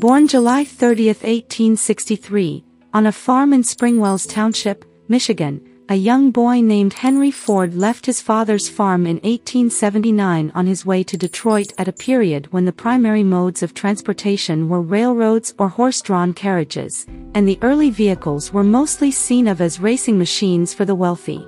Born July 30, 1863, on a farm in Springwells Township, Michigan, a young boy named Henry Ford left his father's farm in 1879 on his way to Detroit at a period when the primary modes of transportation were railroads or horse-drawn carriages, and the early vehicles were mostly seen of as racing machines for the wealthy.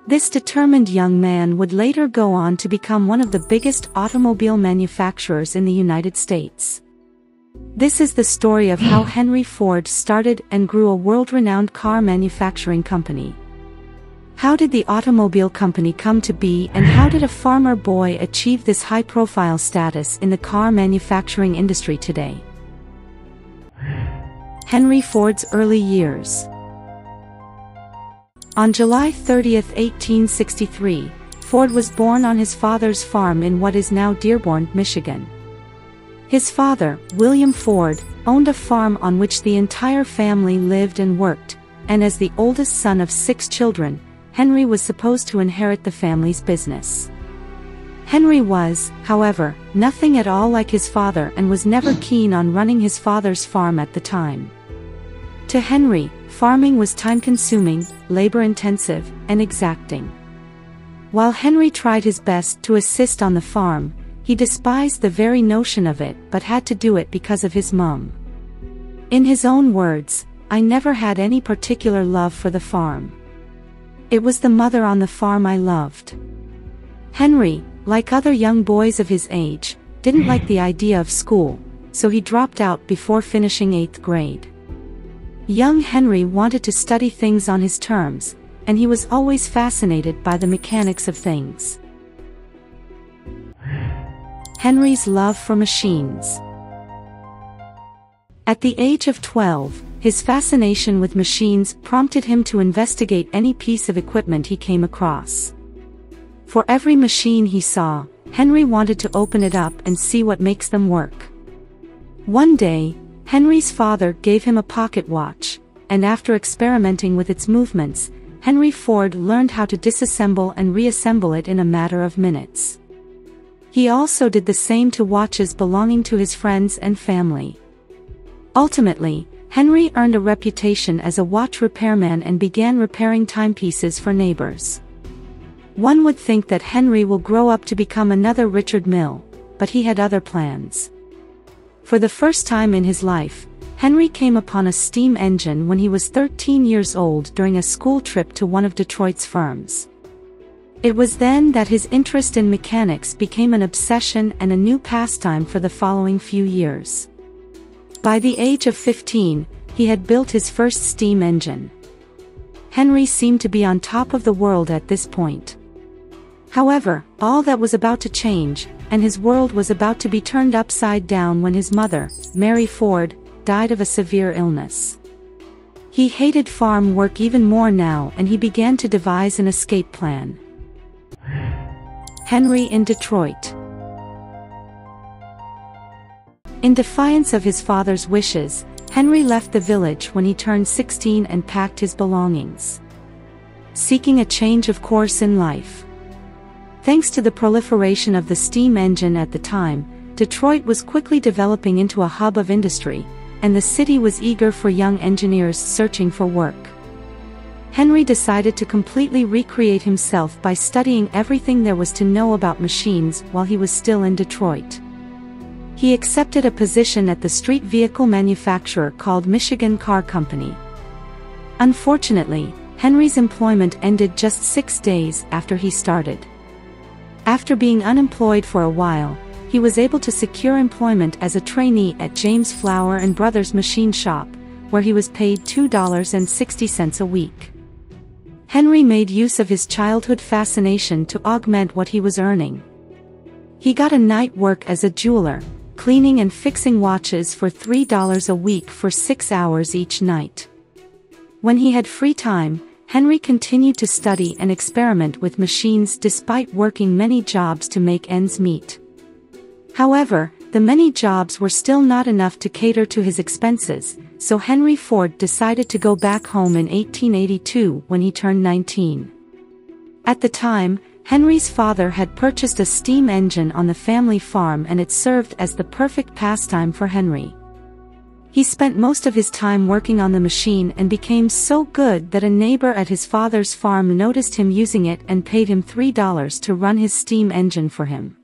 This determined young man would later go on to become one of the biggest automobile manufacturers in the United States. This is the story of how Henry Ford started and grew a world-renowned car manufacturing company. How did the automobile company come to be, and how did a farmer boy achieve this high-profile status in the car manufacturing industry today? Henry Ford's early years. On July 30, 1863, Ford was born on his father's farm in what is now Dearborn, Michigan. His father, William Ford, owned a farm on which the entire family lived and worked, and as the oldest son of 6 children, Henry was supposed to inherit the family's business. Henry was, however, nothing at all like his father and was never keen on running his father's farm at the time. To Henry, farming was time-consuming, labor-intensive, and exacting. While Henry tried his best to assist on the farm, he despised the very notion of it but had to do it because of his mom. In his own words, "I never had any particular love for the farm. It was the mother on the farm I loved." Henry, like other young boys of his age, didn't like the idea of school, so he dropped out before finishing 8th grade. Young Henry wanted to study things on his terms, and he was always fascinated by the mechanics of things. Henry's love for machines. At the age of 12, his fascination with machines prompted him to investigate any piece of equipment he came across. For every machine he saw, Henry wanted to open it up and see what makes them work. One day, Henry's father gave him a pocket watch, and after experimenting with its movements, Henry Ford learned how to disassemble and reassemble it in a matter of minutes. He also did the same to watches belonging to his friends and family. Ultimately, Henry earned a reputation as a watch repairman and began repairing timepieces for neighbors. One would think that Henry will grow up to become another Richard Mille, but he had other plans. For the first time in his life, Henry came upon a steam engine when he was 13 years old during a school trip to one of Detroit's firms. It was then that his interest in mechanics became an obsession and a new pastime for the following few years. By the age of 15, he had built his first steam engine. Henry seemed to be on top of the world at this point. However, all that was about to change, and his world was about to be turned upside down when his mother, Mary Ford, died of a severe illness. He hated farm work even more now, and he began to devise an escape plan. Henry in Detroit. In defiance of his father's wishes, Henry left the village when he turned 16 and packed his belongings. Seeking a change of course in life. Thanks to the proliferation of the steam engine at the time, Detroit was quickly developing into a hub of industry, and the city was eager for young engineers searching for work. Henry decided to completely recreate himself by studying everything there was to know about machines while he was still in Detroit. He accepted a position at the street vehicle manufacturer called Michigan Car Company. Unfortunately, Henry's employment ended just 6 days after he started. After being unemployed for a while, he was able to secure employment as a trainee at James Flower & Brothers Machine Shop, where he was paid $2.60 a week. Henry made use of his childhood fascination to augment what he was earning. He got a night work as a jeweler, cleaning and fixing watches for $3 a week for 6 hours each night. When he had free time, Henry continued to study and experiment with machines despite working many jobs to make ends meet. However, the many jobs were still not enough to cater to his expenses, so Henry Ford decided to go back home in 1882 when he turned 19. At the time, Henry's father had purchased a steam engine on the family farm, and it served as the perfect pastime for Henry. He spent most of his time working on the machine and became so good that a neighbor at his father's farm noticed him using it and paid him $3 to run his steam engine for him.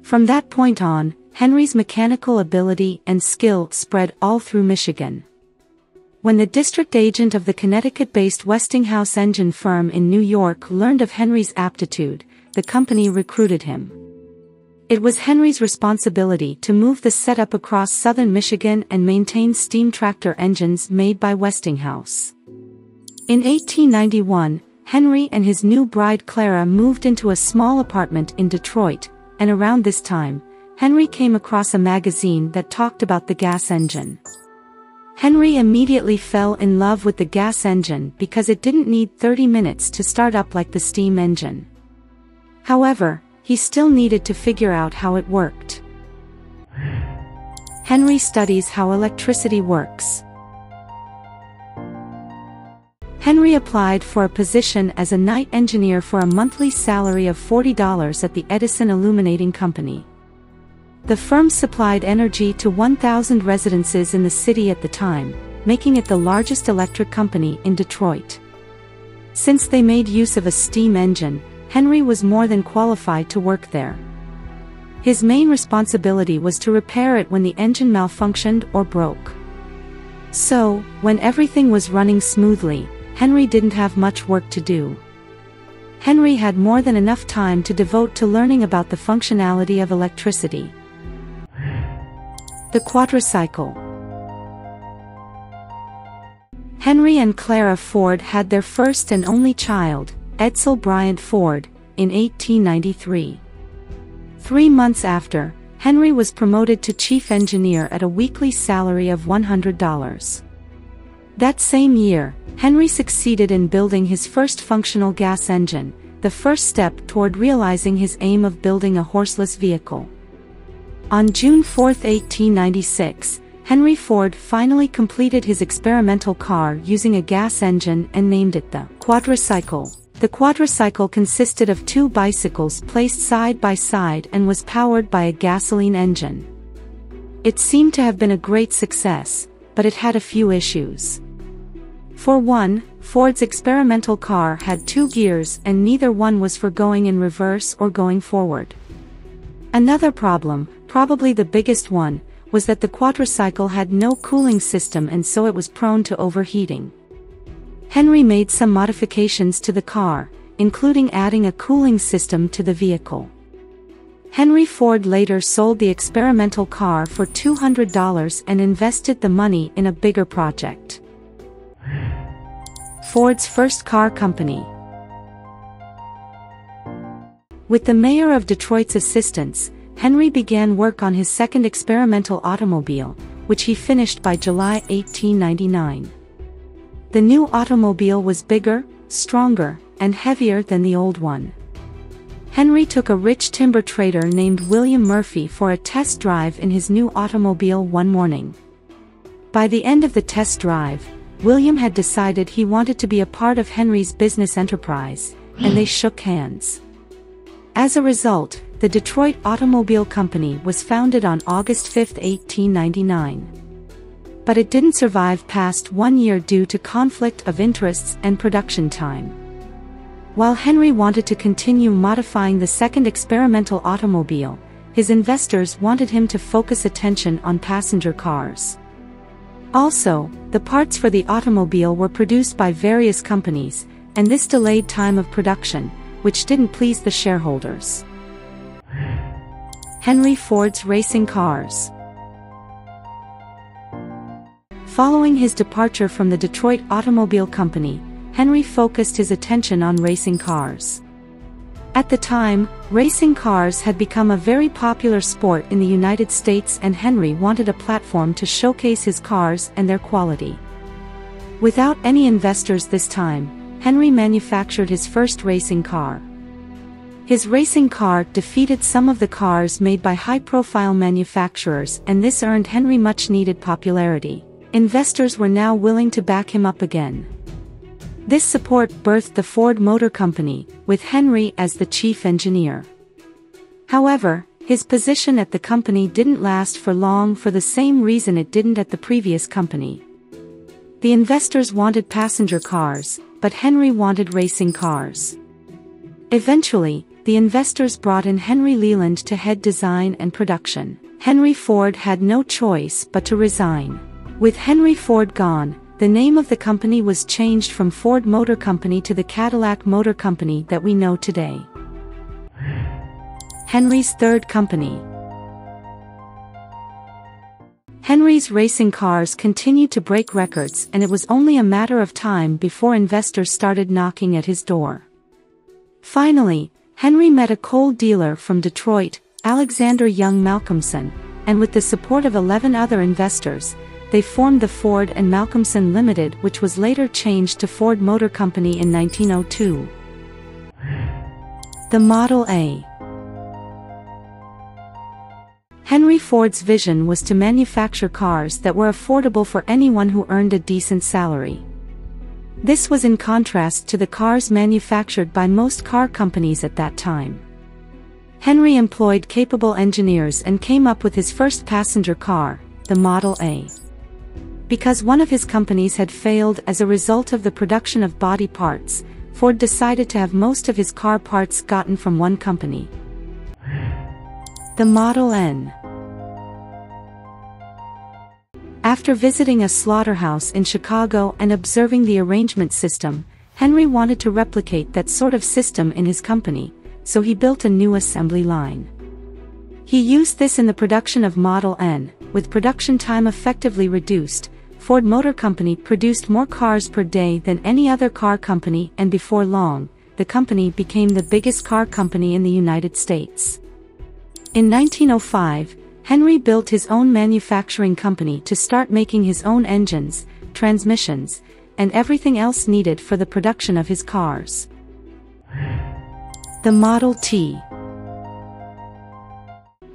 From that point on, Henry's mechanical ability and skill spread all through Michigan. When the district agent of the Connecticut-based Westinghouse engine firm in New York learned of Henry's aptitude, the company recruited him. It was Henry's responsibility to move the setup across southern Michigan and maintain steam tractor engines made by Westinghouse. In 1891, Henry and his new bride Clara moved into a small apartment in Detroit, and around this time, Henry came across a magazine that talked about the gas engine. Henry immediately fell in love with the gas engine because it didn't need 30 minutes to start up like the steam engine. However, he still needed to figure out how it worked. Henry studies how electricity works. Henry applied for a position as a night engineer for a monthly salary of $40 at the Edison Illuminating Company. The firm supplied energy to 1,000 residences in the city at the time, making it the largest electric company in Detroit. Since they made use of a steam engine, Henry was more than qualified to work there. His main responsibility was to repair it when the engine malfunctioned or broke. So, when everything was running smoothly, Henry didn't have much work to do. Henry had more than enough time to devote to learning about the functionality of electricity. The Quattro Cycle. Henry and Clara Ford had their first and only child, Edsel Bryant Ford, in 1893. 3 months after, Henry was promoted to chief engineer at a weekly salary of $100. That same year, Henry succeeded in building his first functional gas engine, the first step toward realizing his aim of building a horseless vehicle. On June 4, 1896, Henry Ford finally completed his experimental car using a gas engine and named it the Quattro Cycle. The Quattro Cycle consisted of 2 bicycles placed side by side and was powered by a gasoline engine. It seemed to have been a great success, but it had a few issues. For one, Ford's experimental car had 2 gears and neither one was for going in reverse or going forward. Another problem, probably the biggest one, was that the Quattro Cycle had no cooling system and so it was prone to overheating. Henry made some modifications to the car, including adding a cooling system to the vehicle. Henry Ford later sold the experimental car for $200 and invested the money in a bigger project. Ford's first car company. With the mayor of Detroit's assistance, Henry began work on his second experimental automobile, which he finished by July 1899. The new automobile was bigger, stronger, and heavier than the old one. Henry took a rich timber trader named William Murphy for a test drive in his new automobile one morning. By the end of the test drive, William had decided he wanted to be a part of Henry's business enterprise, and they shook hands. As a result, the Detroit Automobile Company was founded on August 5, 1899. But it didn't survive past 1 year due to conflict of interests and production time. While Henry wanted to continue modifying the second experimental automobile, his investors wanted him to focus attention on passenger cars. Also, the parts for the automobile were produced by various companies, and this delayed time of production, which didn't please the shareholders. Henry Ford's racing cars. Following his departure from the Detroit Automobile Company, Henry focused his attention on racing cars. At the time, racing cars had become a very popular sport in the United States and Henry wanted a platform to showcase his cars and their quality. Without any investors this time, Henry manufactured his first racing car. His racing car defeated some of the cars made by high-profile manufacturers and this earned Henry much-needed popularity. Investors were now willing to back him up again. This support birthed the Ford Motor Company, with Henry as the chief engineer. However, His position at the company didn't last for long for the same reason it didn't at the previous company. The investors wanted passenger cars, but Henry wanted racing cars. Eventually, the investors brought in Henry Leland to head design and production. Henry Ford had no choice but to resign. With Henry Ford gone, the name of the company was changed from Ford Motor Company to the Cadillac Motor Company that we know today. Henry's third company. Henry's racing cars continued to break records, and it was only a matter of time before investors started knocking at his door. Finally, Henry met a coal dealer from Detroit, Alexander Young Malcolmson, and with the support of 11 other investors, they formed the Ford and Malcolmson Limited, which was later changed to Ford Motor Company in 1902. The Model A. Henry Ford's vision was to manufacture cars that were affordable for anyone who earned a decent salary. This was in contrast to the cars manufactured by most car companies at that time. Henry employed capable engineers and came up with his first passenger car, the Model A. Because one of his companies had failed as a result of the production of body parts, Ford decided to have most of his car parts gotten from one company. The Model N. After visiting a slaughterhouse in Chicago and observing the arrangement system, Henry wanted to replicate that sort of system in his company, so he built a new assembly line. He used this in the production of Model N. With production time effectively reduced, Ford Motor Company produced more cars per day than any other car company, and before long, the company became the biggest car company in the United States. In 1905, Henry built his own manufacturing company to start making his own engines, transmissions, and everything else needed for the production of his cars. The Model T.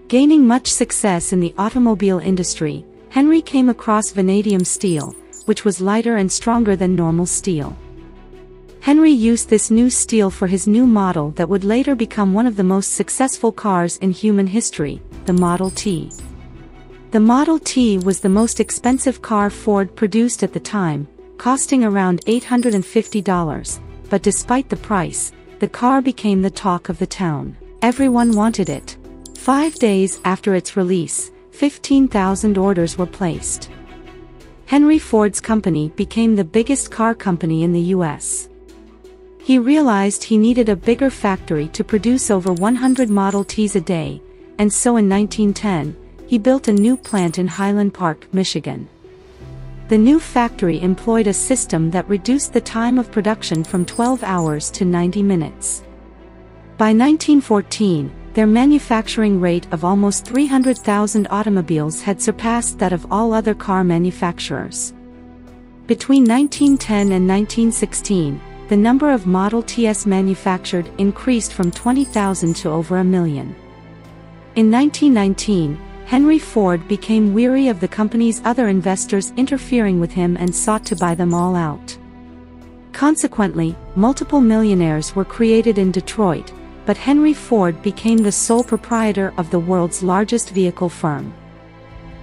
Gaining much success in the automobile industry, Henry came across vanadium steel, which was lighter and stronger than normal steel. Henry used this new steel for his new model that would later become one of the most successful cars in human history, the Model T. The Model T was the most expensive car Ford produced at the time, costing around $850, but despite the price, the car became the talk of the town. Everyone wanted it. 5 days after its release, 15,000 orders were placed. Henry Ford's company became the biggest car company in the U.S. He realized he needed a bigger factory to produce over 100 Model Ts a day, and so in 1910, he built a new plant in Highland Park, Michigan. The new factory employed a system that reduced the time of production from 12 hours to 90 minutes. By 1914, their manufacturing rate of almost 300,000 automobiles had surpassed that of all other car manufacturers. Between 1910 and 1916, the number of Model Ts manufactured increased from 20,000 to over 1 million. In 1919, Henry Ford became weary of the company's other investors interfering with him and sought to buy them all out. Consequently, multiple millionaires were created in Detroit, but Henry Ford became the sole proprietor of the world's largest vehicle firm.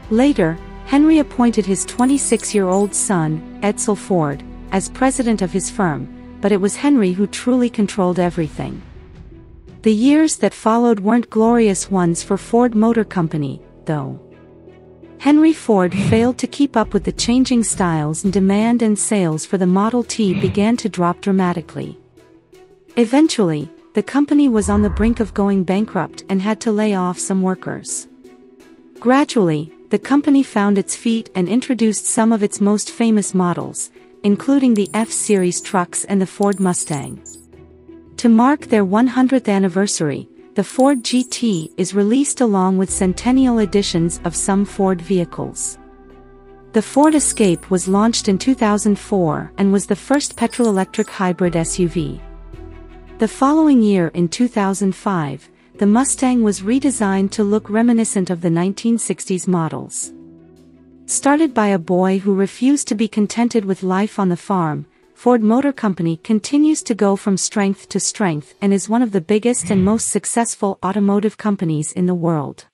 Later, Henry appointed his 26-year-old son, Edsel Ford, as president of his firm, but it was Henry who truly controlled everything. The years that followed weren't glorious ones for Ford Motor Company, though. Henry Ford failed to keep up with the changing styles, and demand and sales for the Model T began to drop dramatically. Eventually, the company was on the brink of going bankrupt and had to lay off some workers. Gradually, the company found its feet and introduced some of its most famous models, including the F-Series trucks and the Ford Mustang. To mark their 100th anniversary, the Ford GT is released along with centennial editions of some Ford vehicles. The Ford Escape was launched in 2004 and was the first petrol-electric hybrid SUV. The following year, in 2005, the Mustang was redesigned to look reminiscent of the 1960s models. Started by a boy who refused to be contented with life on the farm, Ford Motor Company continues to go from strength to strength and is one of the biggest and most successful automotive companies in the world.